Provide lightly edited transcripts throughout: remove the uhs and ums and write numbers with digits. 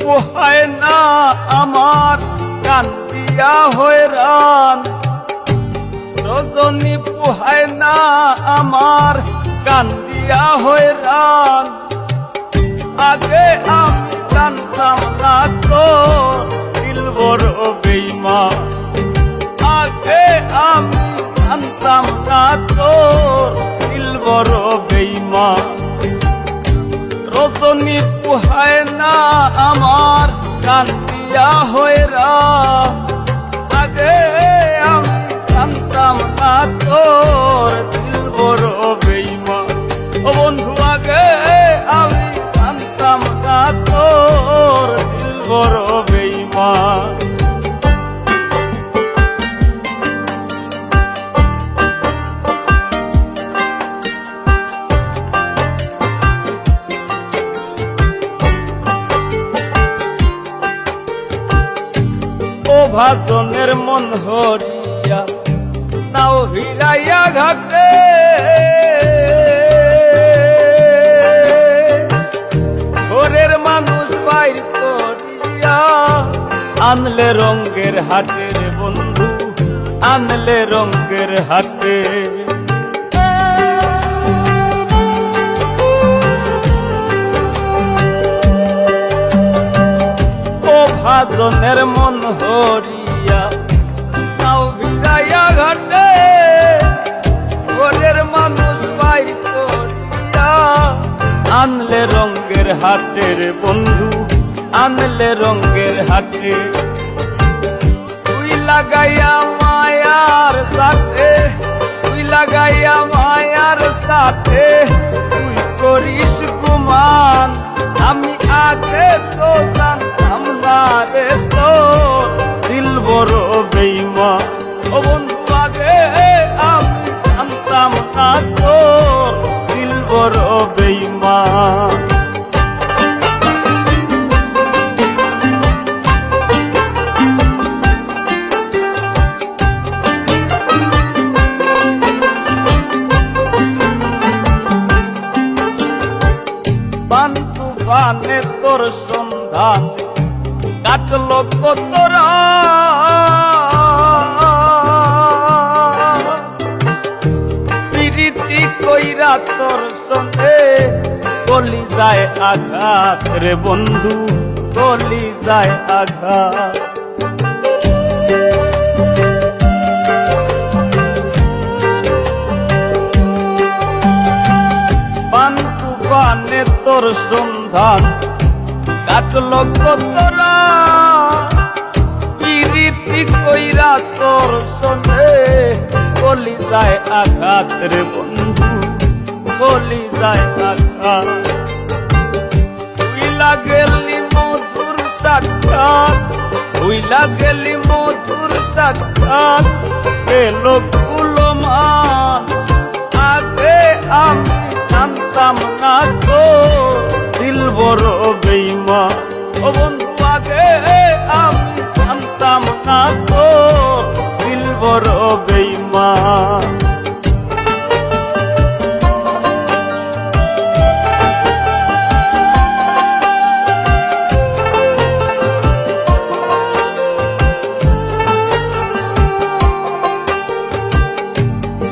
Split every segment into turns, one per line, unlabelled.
পোহায় না আমার কান্দিয়া হয়রান, রজনী পোহায় না আমার কান্দিয়া হয়রান। আগে আমি জানতাম না তো দিল বড় বেঈমান, আগে আমি জানতাম না তো দিল বড় বেঈমান। রজনী পোহায় না আমার কান্দিয়া হয়রান, আগে আমি জানতাম না তোর দিল বড় বেঈমান। ও বন্ধু আগে আমি জানতাম না তোর দিল বড় বেঈমান। ও ভাজনের মন হরিয়া নাও ভিড়াইয়া ঘাটে, ঘরের মানুষ বাইর করিয়া আনলে রঙ্গের হাটে রে বন্ধু, আনলে রঙ্গের হাটে। ও ভাজনের মন হরিয়া নাও ভিড়াইয়া ঘাটে, ঘরের মানুষ বাইর করিয়া আনলে রঙ্গের হাটে রে বন্ধু, আনলে রঙ্গের হাটে। তুই লাগাইয়া মায়ার সাথে, তুই লাগাইয়া মায়ার সাথে তুই করিস গুমান, আমি আগে তো জানতাম না রে তো দিল বড় বেঈমান। ও বন্ধু আগে আমি জানতাম না তো দিল বড় বেঈমান। বান্তু বানে তোর সন্ধান কাটলো কতরা, প্রীতি কইরা তোর সঙ্গে গলি যায় আঘাত রে বন্ধু, গলি যায় আঘাত। বান্তু বানে তোর সন্ধান কাটলো কতরা, প্রীতি কইরা তোর সঙ্গে গলি যায় আঘাত রে বন্ধু, গলি যায় আঘাত। তুই লাগেলি মধুর সাক্ষাৎ, তুই লাগেলি মধুর সাক্ষাৎ পেল কুলমান, আগে আমি জানতাম না তো দিল বড় বেঈমান। ও বন্ধু আগে আমি জানতাম না তো দিল বড় বেঈমান।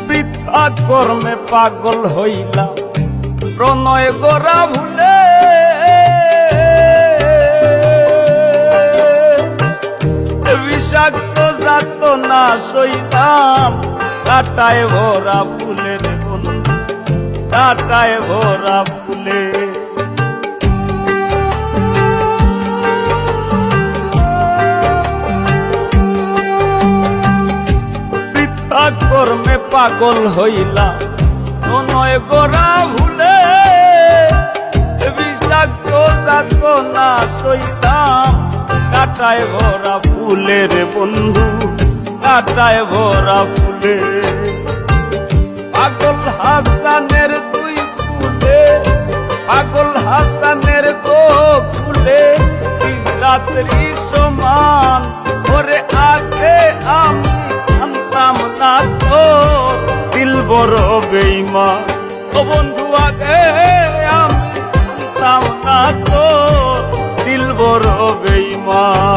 বৃথা কর্মে পাগল হইলাম প্রণয় গোরা ভুলে, বিষাক্ত যাত না সইলাম কাটায় ভরা ফুলের বন্ধু, কাটায় ভরা ফুলে। বৃথা কর্মে পাগল হইলাম প্রণয় গোরা ভুলে, বিষাক্ত যাত না সইলাম কাটায় ভরা ফুলের বন্ধু, কাটায় ভরা ফুলে। পাগল হাসানের দুই ফুলে, পাগল হাসানের গো ফুলে দিন রাত্রি সমান, ওরে আগে আমি জানতাম না তো দিল বড় বেঈমান। ও বন্ধু আগে আমি জানতাম না তো দিল বড় সমান।